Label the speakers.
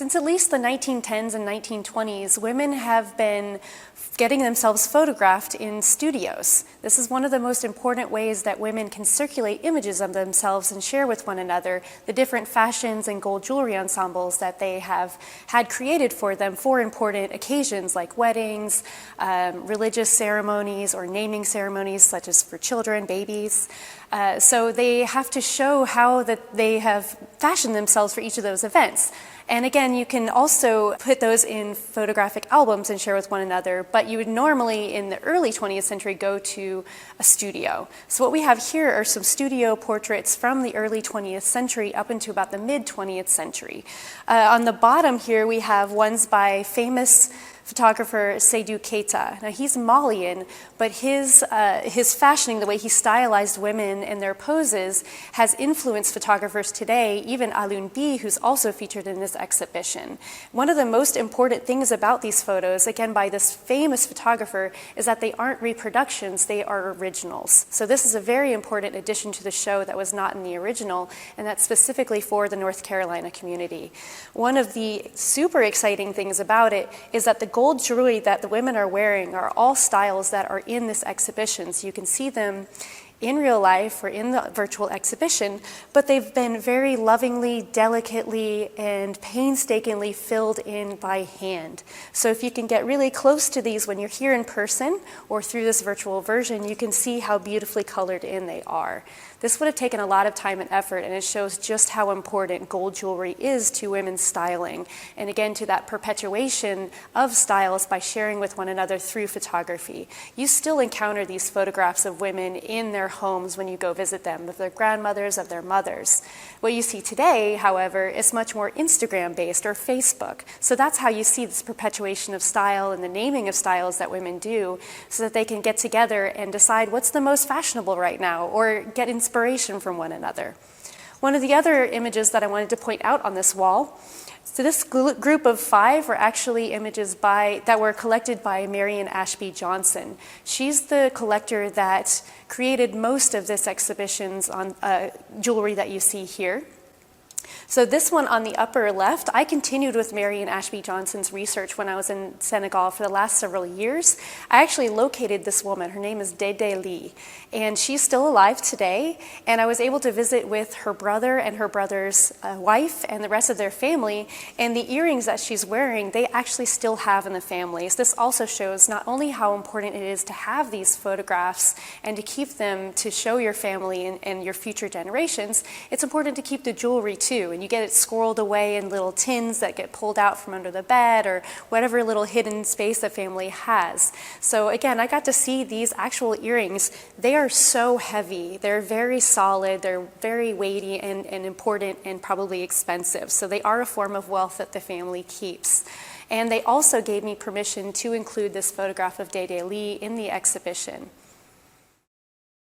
Speaker 1: Since at least the 1910s and 1920s, women have been getting themselves photographed in studios. This is one of the most important ways that women can circulate images of themselves and share with one another the different fashions and gold jewelry ensembles that they have had created for them for important occasions like weddings, religious ceremonies, or naming ceremonies such as for children, babies. So they have to show how that they have fashioned themselves for each of those events. And again, you can also put those in photographic albums and share with one another, but you would normally, in the early 20th century, go to a studio. So what we have here are some studio portraits from the early 20th century up into about the mid-20th century. On the bottom here, we have ones by famous photographer Seydou Keita. Now he's Malian, but his fashioning, the way he stylized women and their poses, has influenced photographers today, even Alioune Bi, who's also featured in this exhibition. One of the most important things about these photos, again by this famous photographer, is that they aren't reproductions, they are originals. So this is a very important addition to the show that was not in the original, and that's specifically for the North Carolina community. One of the super exciting things about it is that the gold jewelry that the women are wearing are all styles that are in this exhibition. So you can see them in real life or in the virtual exhibition, but they've been very lovingly, delicately, and painstakingly filled in by hand. So if you can get really close to these when you're here in person or through this virtual version, you can see how beautifully colored in they are. This would have taken a lot of time and effort, and it shows just how important gold jewelry is to women's styling, and again to that perpetuation of styles by sharing with one another through photography. You still encounter these photographs of women in their homes when you go visit them, of their grandmothers, of their mothers. What you see today, however, is much more Instagram-based or Facebook. So that's how you see this perpetuation of style and the naming of styles that women do, so that they can get together and decide what's the most fashionable right now, or get inspiration from one another. One of the other images that I wanted to point out on this wall, so this group of 5 were actually images that were collected by Marion Ashby Johnson. She's the collector that created most of this exhibition's on jewelry that you see here. So this one on the upper left, I continued with Marion Ashby Johnson's research when I was in Senegal for the last several years. I actually located this woman. Her name is Dédé Ly, and she's still alive today. And I was able to visit with her brother and her brother's wife and the rest of their family. And the earrings that she's wearing, they actually still have in the families. This also shows not only how important it is to have these photographs and to keep them to show your family and your future generations, it's important to keep the jewelry too. And you get it squirreled away in little tins that get pulled out from under the bed or whatever little hidden space the family has. So again, I got to see these actual earrings. They are so heavy. They're very solid. They're very weighty and important and probably expensive. So they are a form of wealth that the family keeps. And they also gave me permission to include this photograph of Dédé Ly in the exhibition.